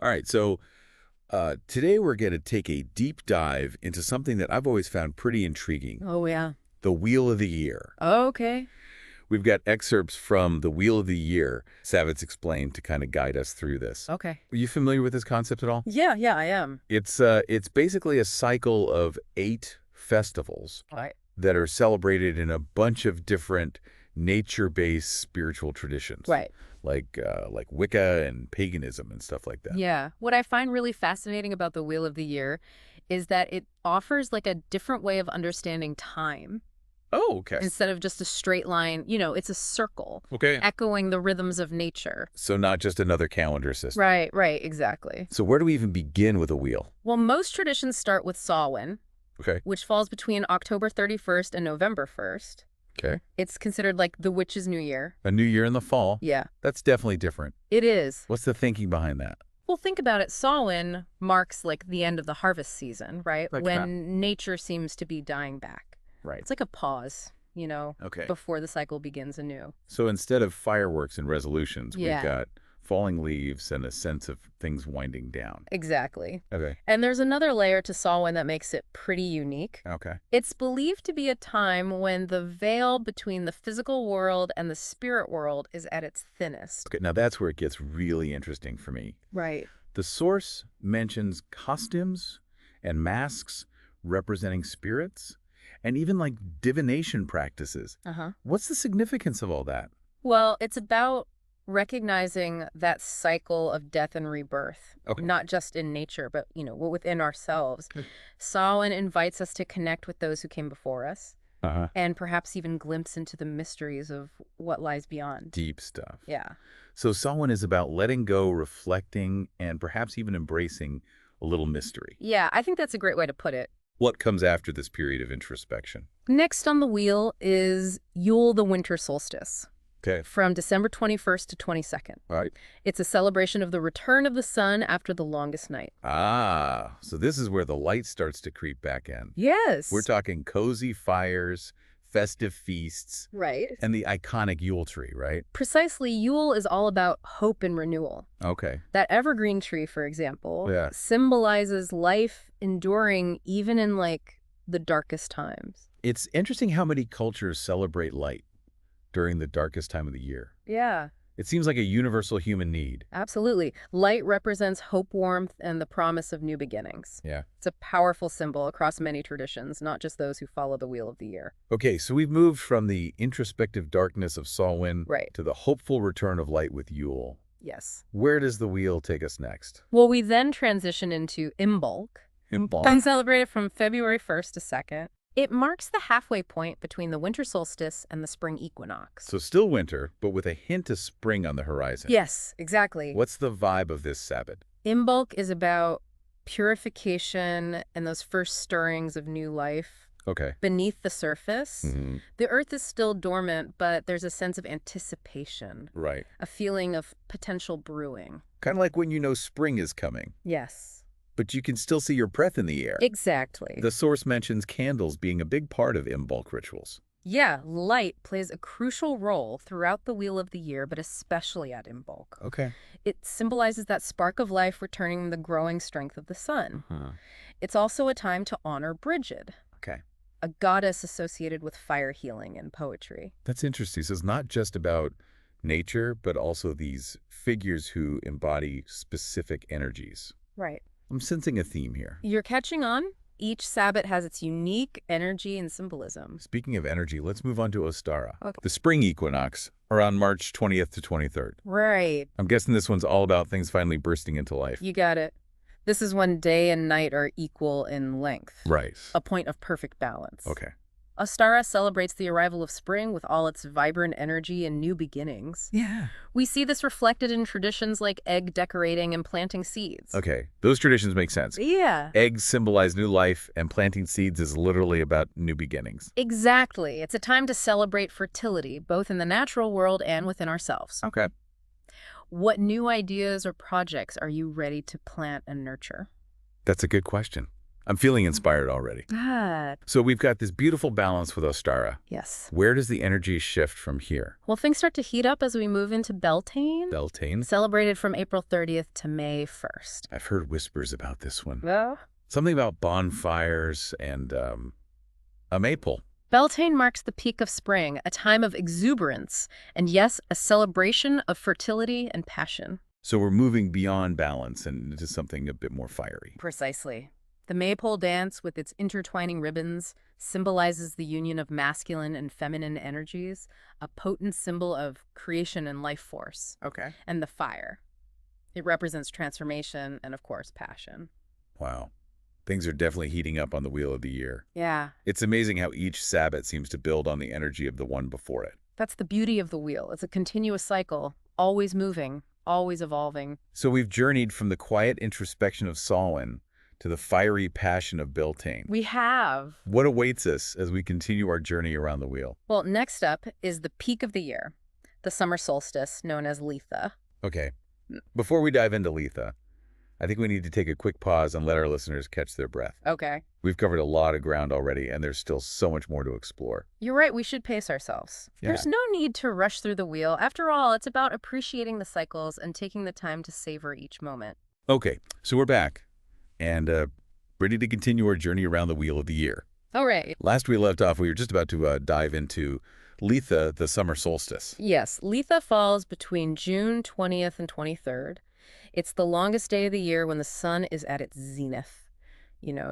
All right, so today we're going to take a deep dive into something that I've always found pretty intriguing, Oh, yeah. the Wheel of the Year. Okay. We've got excerpts from the Wheel of the Year, Sabbats explained, to kind of guide us through this. Okay. Are you familiar with this concept at all? Yeah, I am. It's basically a cycle of 8 festivals Right. that are celebrated in a bunch of different nature-based spiritual traditions. Right. Like Wicca and paganism and stuff like that. Yeah. What I find really fascinating about the Wheel of the Year is that it offers like a different way of understanding time. Oh, okay. Instead of just a straight line, it's a circle. Okay. Echoing the rhythms of nature. So not just another calendar system. Right, exactly. So where do we even begin with a wheel? Well, most traditions start with Samhain, Okay. which falls between October 31st and November 1st. Okay. It's considered like the witch's new year. A new year in the fall. Yeah, That's definitely different. it is. What's the thinking behind that? Well, think about it. Samhain marks like the end of the harvest season, right? Like when nature seems to be dying back. Right. It's like a pause, Okay. before the cycle begins anew. So instead of fireworks and resolutions, Yeah. we've got falling leaves and a sense of things winding down. Exactly. Okay. And there's another layer to Samhain that makes it pretty unique. Okay. It's believed to be a time when the veil between the physical world and the spirit world is at its thinnest. Okay. Now that's where it gets really interesting for me. Right. The source mentions costumes and masks representing spirits and even like divination practices. Uh-huh. What's the significance of all that? Well, it's about recognizing that cycle of death and rebirth, Okay. not just in nature, but, within ourselves. Samhain invites us to connect with those who came before us Uh-huh. and perhaps even glimpse into the mysteries of what lies beyond. Deep stuff. Yeah. So Samhain is about letting go, reflecting, and perhaps even embracing a little mystery. Yeah, I think that's a great way to put it. What comes after this period of introspection? Next on the wheel is Yule, the winter solstice, Okay. from December 21st to 22nd. All right. It's a celebration of the return of the sun after the longest night. Ah, so this is where the light starts to creep back in. Yes. We're talking cozy fires, festive feasts, Right. and the iconic Yule tree, right? Precisely, Yule is all about hope and renewal. Okay. That evergreen tree, for example, Yeah. symbolizes life enduring even in, the darkest times. It's interesting how many cultures celebrate light during the darkest time of the year. Yeah, It seems like a universal human need. absolutely. Light represents hope, warmth, and the promise of new beginnings. Yeah. It's a powerful symbol across many traditions, not just those who follow the Wheel of the Year. Okay, so we've moved from the introspective darkness of Samhain Right. to the hopeful return of light with Yule. Yes. Where does the wheel take us next? Well, we then transition into Imbolc, and celebrated from February 1st to 2nd. It marks the halfway point between the winter solstice and the spring equinox. So still winter, but with a hint of spring on the horizon. Yes, exactly. What's the vibe of this Sabbat? Imbolc is about purification and those first stirrings of new life. Okay. Beneath the surface, Mm-hmm. the earth is still dormant, but there's a sense of anticipation, Right. a feeling of potential brewing. Kind of like when you know spring is coming, Yes, but you can still see your breath in the air. exactly. The source mentions candles being a big part of Imbolc rituals. Yeah, light plays a crucial role throughout the Wheel of the Year, but especially at Imbolc. Okay. It symbolizes that spark of life returning the growing strength of the sun. Huh. It's also a time to honor Brigid, Okay. a goddess associated with fire healing and poetry. That's interesting. So it's not just about nature, but also these figures who embody specific energies. Right. I'm sensing a theme here. You're catching on? Each Sabbat has its unique energy and symbolism. Speaking of energy, let's move on to Ostara. Okay. The spring equinox, around March 20th to 23rd. Right. I'm guessing this one's all about things finally bursting into life. You got it. This is when day and night are equal in length. Right. A point of perfect balance. Okay. Ostara celebrates the arrival of spring with all its vibrant energy and new beginnings. Yeah. We see this reflected in traditions like egg decorating and planting seeds. Okay. Those traditions make sense. Yeah. Eggs symbolize new life, and planting seeds is literally about new beginnings. Exactly. It's a time to celebrate fertility, both in the natural world and within ourselves. Okay. What new ideas or projects are you ready to plant and nurture? That's a good question. I'm feeling inspired already. Good. So we've got this beautiful balance with Ostara. Yes. Where does the energy shift from here? Well, things start to heat up as we move into Beltane. Beltane? Celebrated from April 30th to May 1st. I've heard whispers about this one. Well, Something about bonfires and a maple. Beltane marks the peak of spring, a time of exuberance, and yes, a celebration of fertility and passion. So we're moving beyond balance and into something a bit more fiery. Precisely. The maypole dance, with its intertwining ribbons, symbolizes the union of masculine and feminine energies, a potent symbol of creation and life force. Okay. And the fire. It represents transformation and, of course, passion. Wow. Things are definitely heating up on the Wheel of the Year. Yeah. It's amazing how each Sabbat seems to build on the energy of the one before it. That's the beauty of the wheel. It's a continuous cycle, always moving, always evolving. So we've journeyed from the quiet introspection of Samhain to the fiery passion of Beltane. We have. What awaits us as we continue our journey around the wheel? Well, next up is the peak of the year, the summer solstice, known as Litha. Okay. Before we dive into Litha, I think we need to take a quick pause and let our listeners catch their breath. Okay. We've covered a lot of ground already, and there's still so much more to explore. You're right, we should pace ourselves. Yeah. There's no need to rush through the wheel. After all, it's about appreciating the cycles and taking the time to savor each moment. Okay, so we're back, and ready to continue our journey around the Wheel of the Year. All right. Last we left off, we were just about to dive into Litha, the summer solstice. Yes, Litha falls between June 20th and 23rd. It's the longest day of the year when the sun is at its zenith,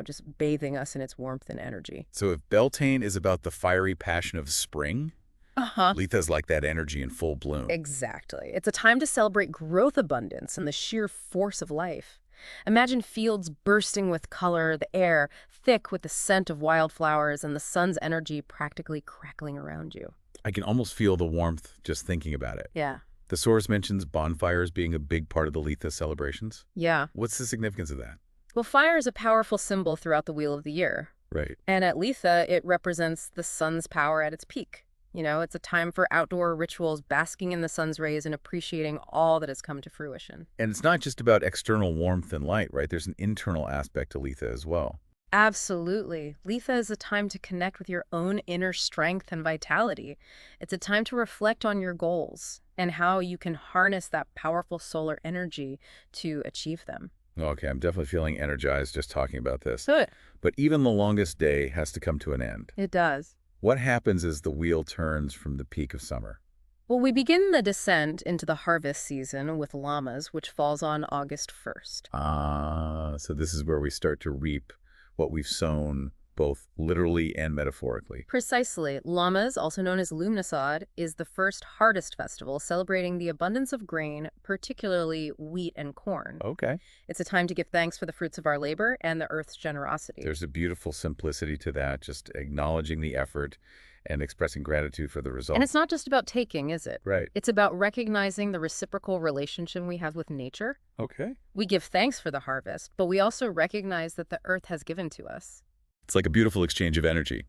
just bathing us in its warmth and energy. So if Beltane is about the fiery passion of spring, Litha's like that energy in full bloom. Exactly. It's a time to celebrate growth, abundance, and the sheer force of life. Imagine fields bursting with color, the air thick with the scent of wildflowers, and the sun's energy practically crackling around you. I can almost feel the warmth just thinking about it. Yeah. The source mentions bonfires being a big part of the Litha celebrations. Yeah. What's the significance of that? Well, fire is a powerful symbol throughout the Wheel of the Year. Right. And at Litha, it represents the sun's power at its peak. It's a time for outdoor rituals, basking in the sun's rays and appreciating all that has come to fruition. And it's not just about external warmth and light, right? There's an internal aspect to Litha as well. Absolutely. Litha is a time to connect with your own inner strength and vitality. It's a time to reflect on your goals and how you can harness that powerful solar energy to achieve them. Okay, I'm definitely feeling energized just talking about this. Good. But even the longest day has to come to an end. It does. What happens as the wheel turns from the peak of summer? Well, we begin the descent into the harvest season with llamas, which falls on August 1st. So this is where we start to reap what we've sown, both literally and metaphorically. Precisely. Llamas, also known as Lumnasad, is the first harvest festival celebrating the abundance of grain, particularly wheat and corn. Okay. It's a time to give thanks for the fruits of our labor and the earth's generosity. There's a beautiful simplicity to that, just acknowledging the effort and expressing gratitude for the result. And it's not just about taking, is it? Right. It's about recognizing the reciprocal relationship we have with nature. Okay. We give thanks for the harvest, but we also recognize that the earth has given to us. It's like a beautiful exchange of energy.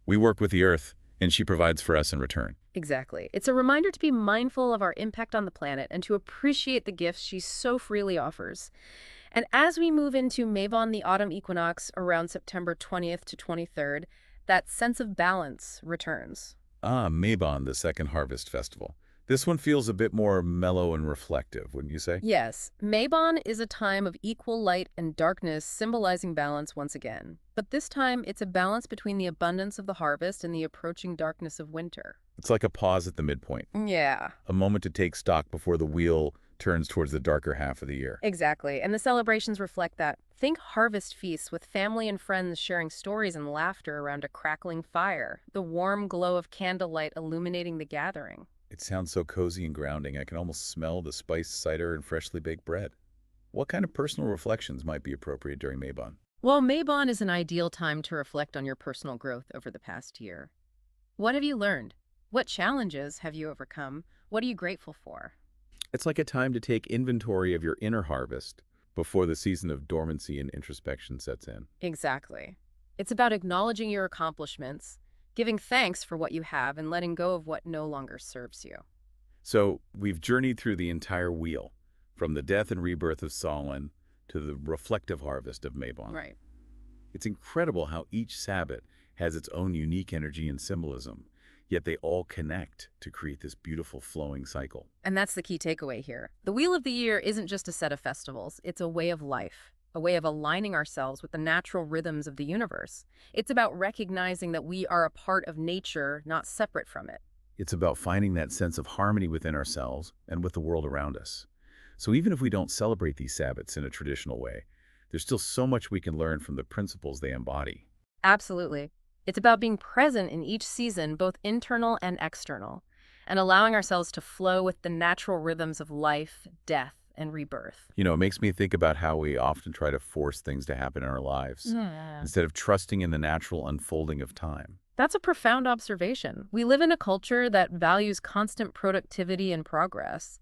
We work with the earth, and she provides for us in return. Exactly. It's a reminder to be mindful of our impact on the planet and to appreciate the gifts she so freely offers. And as we move into Mabon, the autumn equinox, around September 20th to 23rd, that sense of balance returns. Mabon, the second harvest festival. This one feels a bit more mellow and reflective, wouldn't you say? Yes, Mabon is a time of equal light and darkness, symbolizing balance once again. But this time, it's a balance between the abundance of the harvest and the approaching darkness of winter. It's like a pause at the midpoint. Yeah. A moment to take stock before the wheel turns towards the darker half of the year. Exactly, and the celebrations reflect that. Think harvest feasts with family and friends sharing stories and laughter around a crackling fire, the warm glow of candlelight illuminating the gathering. It sounds so cozy and grounding. I can almost smell the spiced cider and freshly baked bread. What kind of personal reflections might be appropriate during Mabon? Well, Mabon is an ideal time to reflect on your personal growth over the past year. What have you learned? What challenges have you overcome? What are you grateful for? It's like a time to take inventory of your inner harvest before the season of dormancy and introspection sets in. Exactly. It's about acknowledging your accomplishments, giving thanks for what you have, and letting go of what no longer serves you. So we've journeyed through the entire wheel, from the death and rebirth of Samhain to the reflective harvest of Mabon. Right. It's incredible how each Sabbat has its own unique energy and symbolism, yet they all connect to create this beautiful flowing cycle. And that's the key takeaway here. The Wheel of the Year isn't just a set of festivals, it's a way of life, a way of aligning ourselves with the natural rhythms of the universe. It's about recognizing that we are a part of nature, not separate from it. It's about finding that sense of harmony within ourselves and with the world around us. So even if we don't celebrate these Sabbats in a traditional way, there's still so much we can learn from the principles they embody. Absolutely. It's about being present in each season, both internal and external, and allowing ourselves to flow with the natural rhythms of life, death, and rebirth. You know, it makes me think about how we often try to force things to happen in our lives instead of trusting in the natural unfolding of time. That's a profound observation. We live in a culture that values constant productivity and progress.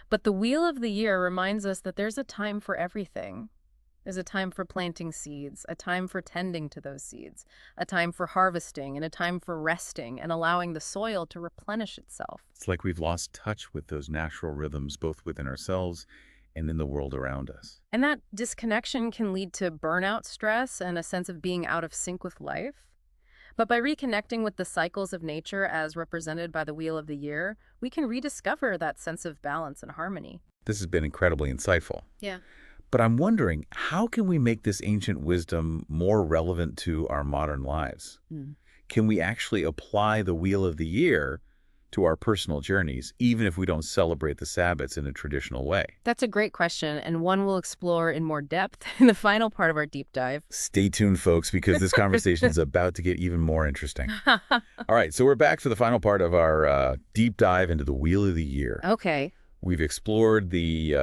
But the Wheel of the Year reminds us that there's a time for everything. There's a time for planting seeds, a time for tending to those seeds, a time for harvesting, and a time for resting and allowing the soil to replenish itself. It's like we've lost touch with those natural rhythms both within ourselves and in the world around us. And that disconnection can lead to burnout, stress, and a sense of being out of sync with life. But by reconnecting with the cycles of nature as represented by the Wheel of the Year, we can rediscover that sense of balance and harmony. This has been incredibly insightful. Yeah. But I'm wondering, how can we make this ancient wisdom more relevant to our modern lives? Can we actually apply the Wheel of the Year to our personal journeys, even if we don't celebrate the Sabbats in a traditional way? That's a great question, and one we'll explore in more depth in the final part of our deep dive. Stay tuned, folks, because this conversation is about to get even more interesting. All right, so we're back for the final part of our deep dive into the Wheel of the Year. Okay. We've explored the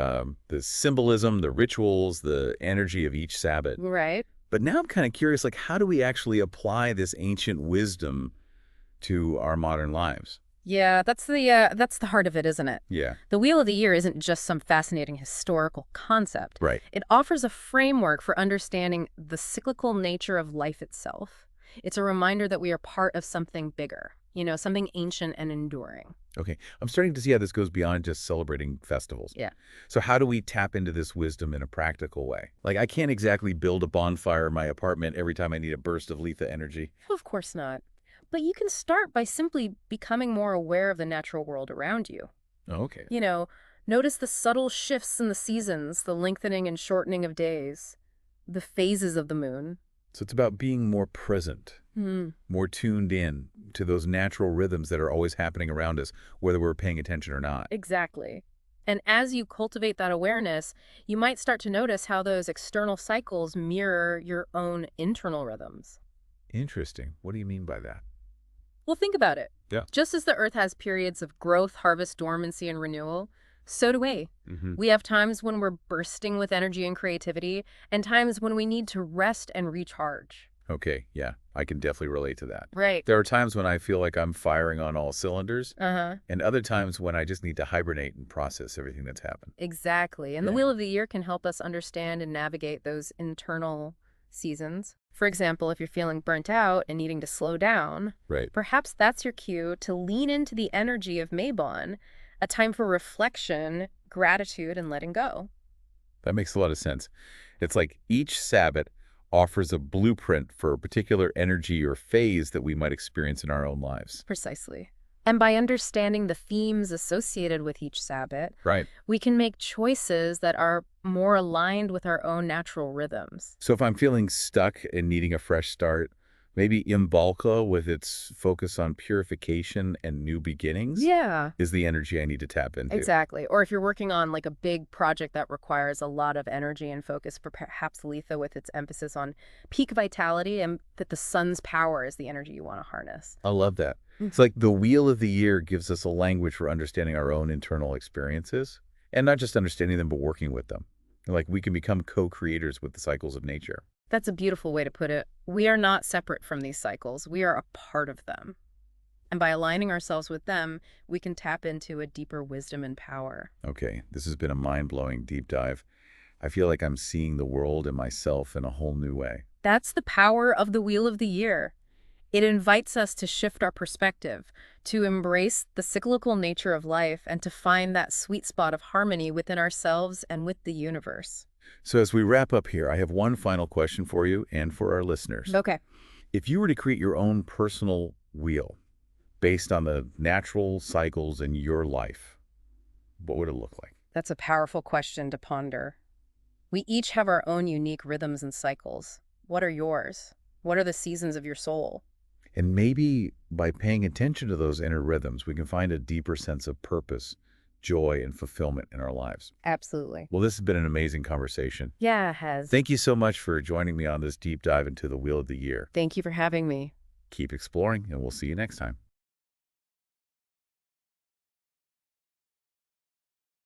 symbolism, the rituals, the energy of each Sabbat. Right. But now I'm kind of curious, like, how do we actually apply this ancient wisdom to our modern lives? Yeah, that's the heart of it, isn't it? Yeah. The Wheel of the Year isn't just some fascinating historical concept. Right. It offers a framework for understanding the cyclical nature of life itself. It's a reminder that we are part of something bigger, something ancient and enduring. Okay. I'm starting to see how this goes beyond just celebrating festivals. Yeah. So how do we tap into this wisdom in a practical way? Like, I can't exactly build a bonfire in my apartment every time I need a burst of Litha energy. Of course not. But you can start by simply becoming more aware of the natural world around you. Oh, okay. Notice the subtle shifts in the seasons, the lengthening and shortening of days, the phases of the moon. So it's about being more present, more tuned in to those natural rhythms that are always happening around us, whether we're paying attention or not. Exactly. And as you cultivate that awareness, you might start to notice how those external cycles mirror your own internal rhythms. Interesting. What do you mean by that? Well, think about it. Yeah. Just as the Earth has periods of growth, harvest, dormancy, and renewal, so do we. We have times when we're bursting with energy and creativity, and times when we need to rest and recharge. Okay, yeah, I can definitely relate to that. Right. There are times when I feel like I'm firing on all cylinders, Uh-huh. and other times when I just need to hibernate and process everything that's happened. Exactly. And the Yeah. Wheel of the Year can help us understand and navigate those internal seasons. For example, if you're feeling burnt out and needing to slow down, Right. perhaps that's your cue to lean into the energy of Mabon, a time for reflection, gratitude, and letting go. That makes a lot of sense. It's like each Sabbath offers a blueprint for a particular energy or phase that we might experience in our own lives. Precisely. And by understanding the themes associated with each Sabbath, Right. we can make choices that are more aligned with our own natural rhythms. So if I'm feeling stuck and needing a fresh start, maybe Imbolca, with its focus on purification and new beginnings, Yeah. is the energy I need to tap into. Exactly. Or if you're working on like a big project that requires a lot of energy and focus, for perhaps Litha with its emphasis on peak vitality and that the sun's power is the energy you want to harness. I love that. It's like the Wheel of the Year gives us a language for understanding our own internal experiences, and not just understanding them, but working with them. Like, we can become co-creators with the cycles of nature. That's a beautiful way to put it. We are not separate from these cycles. We are a part of them. And by aligning ourselves with them, we can tap into a deeper wisdom and power. Okay, this has been a mind-blowing deep dive. I feel like I'm seeing the world and myself in a whole new way. That's the power of the Wheel of the Year. It invites us to shift our perspective, to embrace the cyclical nature of life, and to find that sweet spot of harmony within ourselves and with the universe. So as we wrap up here, I have one final question for you and for our listeners. Okay. If you were to create your own personal wheel based on the natural cycles in your life, what would it look like? That's a powerful question to ponder. We each have our own unique rhythms and cycles. What are yours? What are the seasons of your soul? And maybe by paying attention to those inner rhythms, we can find a deeper sense of purpose, joy, and fulfillment in our lives. Absolutely. Well, this has been an amazing conversation. Yeah, it has. Thank you so much for joining me on this deep dive into the Wheel of the Year. Thank you for having me. Keep exploring, and we'll see you next time.